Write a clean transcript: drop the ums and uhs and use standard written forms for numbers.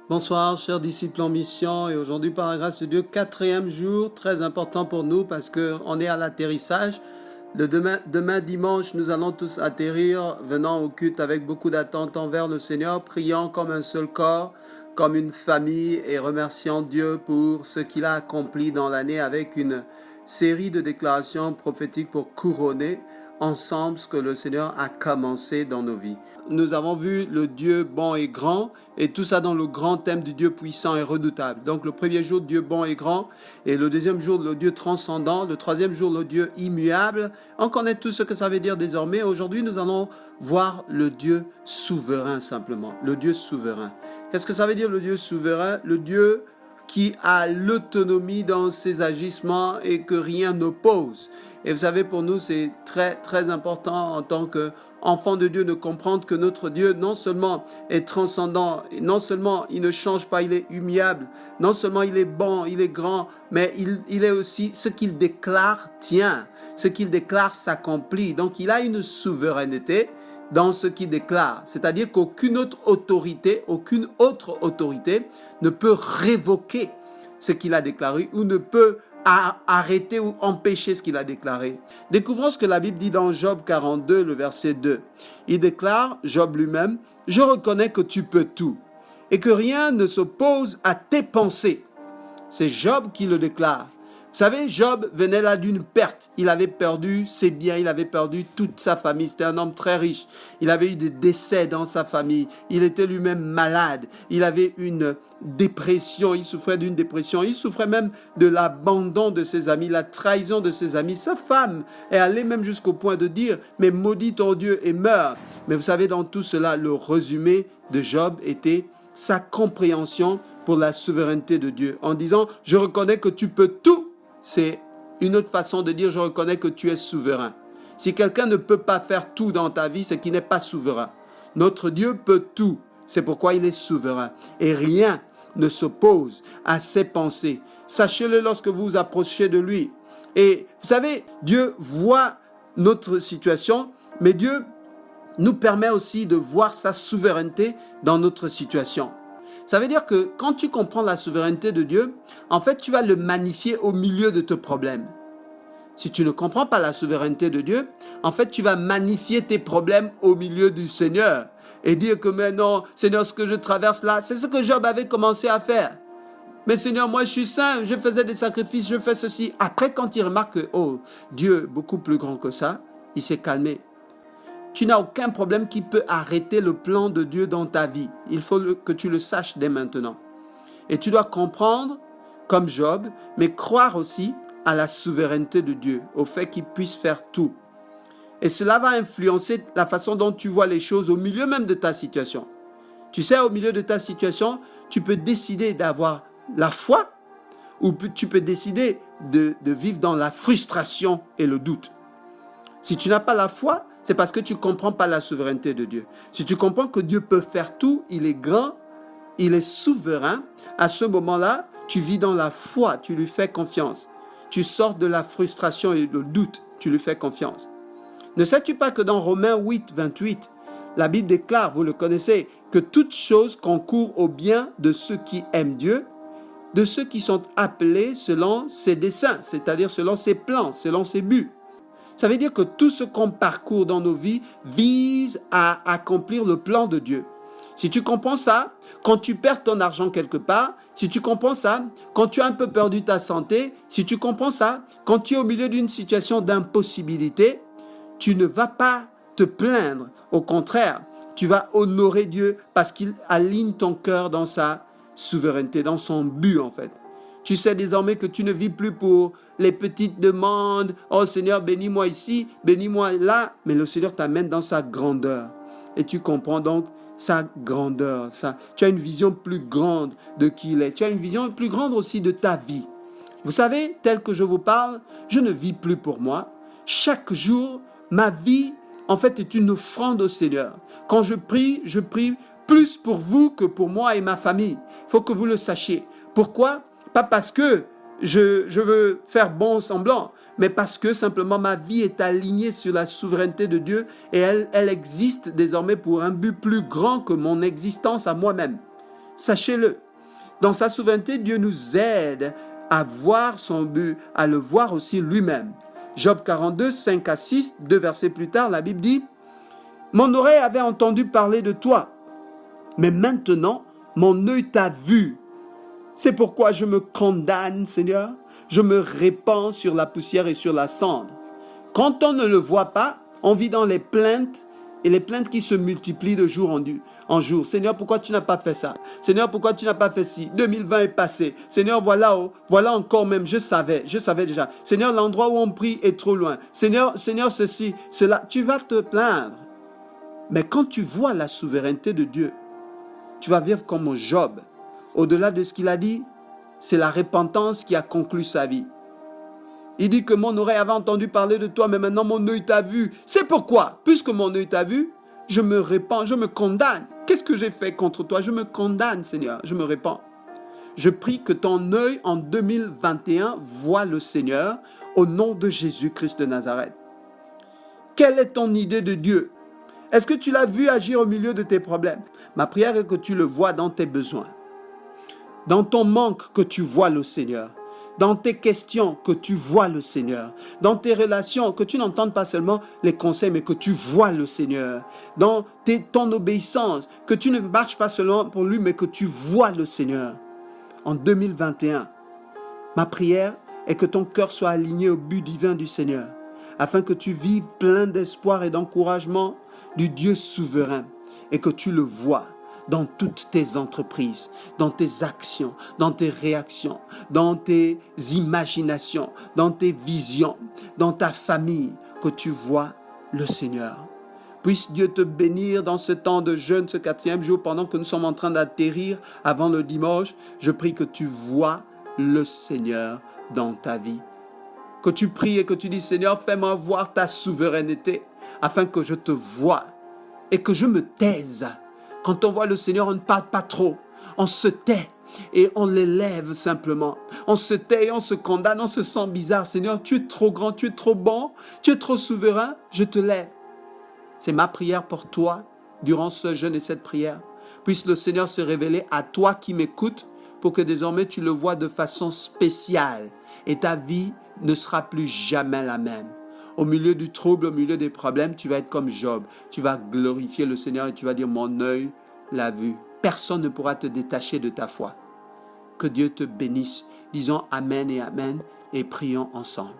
Bonsoir, chers disciples en mission, et aujourd'hui, par la grâce de Dieu, 4e jour, très important pour nous parce qu'on est à l'atterrissage. Demain dimanche, nous allons tous atterrir, venant au culte avec beaucoup d'attente envers le Seigneur, priant comme un seul corps, comme une famille, et remerciant Dieu pour ce qu'il a accompli dans l'année avec une série de déclarations prophétiques pour couronner ensemble ce que le Seigneur a commencé dans nos vies. Nous avons vu le Dieu bon et grand, et tout ça dans le grand thème du Dieu puissant et redoutable. Donc le premier jour, Dieu bon et grand, et le deuxième jour, le Dieu transcendant, le troisième jour, le Dieu immuable. On connaît tout ce que ça veut dire désormais. Aujourd'hui, nous allons voir le Dieu souverain simplement, le Dieu souverain. Qu'est-ce que ça veut dire le Dieu souverain? Le Dieu qui a l'autonomie dans ses agissements et que rien n'oppose. Et vous savez, pour nous, c'est très, très important en tant qu'enfant de Dieu de comprendre que notre Dieu, non seulement est transcendant, non seulement il ne change pas, il est immuable, non seulement il est bon, il est grand, mais il est aussi ce qu'il déclare tient, ce qu'il déclare s'accomplit. Donc, il a une souveraineté dans ce qu'il déclare. C'est-à-dire qu'aucune autre autorité ne peut révoquer ce qu'il a déclaré ou ne peut arrêter ou empêcher ce qu'il a déclaré. Découvrons ce que la Bible dit dans Job 42, le verset 2. Il déclare, Job lui-même, « Je reconnais que tu peux tout et que rien ne s'oppose à tes pensées. » C'est Job qui le déclare. Vous savez, Job venait là d'une perte. Il avait perdu ses biens, il avait perdu toute sa famille. C'était un homme très riche. Il avait eu des décès dans sa famille. Il était lui-même malade. Il avait une dépression. Il souffrait d'une dépression. Il souffrait même de l'abandon de ses amis, la trahison de ses amis. Sa femme est allée même jusqu'au point de dire « Mais maudit ton Dieu et meurs ». Mais vous savez, dans tout cela, le résumé de Job était sa compréhension pour la souveraineté de Dieu. En disant « Je reconnais que tu peux tout ». C'est une autre façon de dire « je reconnais que tu es souverain ». Si quelqu'un ne peut pas faire tout dans ta vie, c'est qu'il n'est pas souverain. Notre Dieu peut tout, c'est pourquoi il est souverain. Et rien ne s'oppose à ses pensées. Sachez-le lorsque vous vous approchez de lui. Et vous savez, Dieu voit notre situation, mais Dieu nous permet aussi de voir sa souveraineté dans notre situation. Ça veut dire que quand tu comprends la souveraineté de Dieu, en fait, tu vas le magnifier au milieu de tes problèmes. Si tu ne comprends pas la souveraineté de Dieu, en fait, tu vas magnifier tes problèmes au milieu du Seigneur et dire que mais non, Seigneur, ce que je traverse là, c'est ce que Job avait commencé à faire. Mais Seigneur, moi je suis saint, je faisais des sacrifices, je fais ceci. Après, quand il remarque que, oh, Dieu est beaucoup plus grand que ça, il s'est calmé. Tu n'as aucun problème qui peut arrêter le plan de Dieu dans ta vie. Il faut que tu le saches dès maintenant. Et tu dois comprendre, comme Job, mais croire aussi à la souveraineté de Dieu, au fait qu'il puisse faire tout. Et cela va influencer la façon dont tu vois les choses au milieu même de ta situation. Tu sais, au milieu de ta situation, tu peux décider d'avoir la foi ou tu peux décider de vivre dans la frustration et le doute. Si tu n'as pas la foi, c'est parce que tu ne comprends pas la souveraineté de Dieu. Si tu comprends que Dieu peut faire tout, il est grand, il est souverain, à ce moment-là, tu vis dans la foi, tu lui fais confiance. Tu sors de la frustration et du doute, tu lui fais confiance. Ne sais-tu pas que dans Romains 8, 28, la Bible déclare, vous le connaissez, que toute chose concourt au bien de ceux qui aiment Dieu, de ceux qui sont appelés selon ses desseins, c'est-à-dire selon ses plans, selon ses buts. Ça veut dire que tout ce qu'on parcourt dans nos vies vise à accomplir le plan de Dieu. Si tu comprends ça, quand tu perds ton argent quelque part, si tu comprends ça, quand tu as un peu perdu ta santé, si tu comprends ça, quand tu es au milieu d'une situation d'impossibilité, tu ne vas pas te plaindre. Au contraire, tu vas honorer Dieu parce qu'il aligne ton cœur dans sa souveraineté, dans son but en fait. Tu sais désormais que tu ne vis plus pour les petites demandes. Oh Seigneur, bénis-moi ici, bénis-moi là. Mais le Seigneur t'amène dans sa grandeur. Et tu comprends donc sa grandeur. Tu as une vision plus grande de qui il est. Tu as une vision plus grande aussi de ta vie. Vous savez, tel que je vous parle, je ne vis plus pour moi. Chaque jour, ma vie, en fait, est une offrande au Seigneur. Quand je prie plus pour vous que pour moi et ma famille. Il faut que vous le sachiez. Pourquoi ? Pas parce que je veux faire bon semblant, mais parce que simplement ma vie est alignée sur la souveraineté de Dieu et elle existe désormais pour un but plus grand que mon existence à moi-même. Sachez-le. Dans sa souveraineté, Dieu nous aide à voir son but, à le voir aussi lui-même. Job 42, 5 à 6, 2 versets plus tard, la Bible dit « Mon oreille avait entendu parler de toi, mais maintenant, mon œil t'a vu. C'est pourquoi je me condamne, Seigneur. Je me répands sur la poussière et sur la cendre. Quand on ne le voit pas, on vit dans les plaintes et les plaintes qui se multiplient de jour en jour. Seigneur, pourquoi tu n'as pas fait ça? Seigneur, pourquoi tu n'as pas fait ci? 2020 est passé. Seigneur, voilà encore même, je savais déjà. Seigneur, l'endroit où on prie est trop loin. Seigneur, ceci, cela. Tu vas te plaindre. Mais quand tu vois la souveraineté de Dieu, tu vas vivre comme Job. Au-delà de ce qu'il a dit, c'est la repentance qui a conclu sa vie. Il dit que mon oreille avait entendu parler de toi, mais maintenant mon œil t'a vu. C'est pourquoi, puisque mon œil t'a vu, je me répands, je me condamne. Qu'est-ce que j'ai fait contre toi? Je me condamne, Seigneur, je me répands. Je prie que ton œil en 2021 voie le Seigneur au nom de Jésus-Christ de Nazareth. Quelle est ton idée de Dieu? Est-ce que tu l'as vu agir au milieu de tes problèmes? Ma prière est que tu le vois dans tes besoins. Dans ton manque, que tu vois le Seigneur. Dans tes questions, que tu vois le Seigneur. Dans tes relations, que tu n'entendes pas seulement les conseils, mais que tu vois le Seigneur. Dans ton obéissance, que tu ne marches pas seulement pour lui, mais que tu vois le Seigneur. En 2021, ma prière est que ton cœur soit aligné au but divin du Seigneur, afin que tu vives plein d'espoir et d'encouragement du Dieu souverain, et que tu le vois dans toutes tes entreprises, dans tes actions, dans tes réactions, dans tes imaginations, dans tes visions, dans ta famille, que tu vois le Seigneur. Puisse Dieu te bénir dans ce temps de jeûne, ce 4e jour, pendant que nous sommes en train d'atterrir avant le dimanche. Je prie que tu vois le Seigneur dans ta vie. Que tu pries et que tu dis, Seigneur, fais-moi voir ta souveraineté, afin que je te voie et que je me taise. Quand on voit le Seigneur, on ne parle pas trop. On se tait et on l'élève simplement. On se tait et on se condamne, on se sent bizarre. Seigneur, tu es trop grand, tu es trop bon, tu es trop souverain, je te lève. C'est ma prière pour toi durant ce jeûne et cette prière. Puisse le Seigneur se révéler à toi qui m'écoutes pour que désormais tu le vois de façon spéciale et ta vie ne sera plus jamais la même. Au milieu du trouble, au milieu des problèmes, tu vas être comme Job. Tu vas glorifier le Seigneur et tu vas dire, mon œil l'a vu. Personne ne pourra te détacher de ta foi. Que Dieu te bénisse. Disons Amen et Amen et prions ensemble.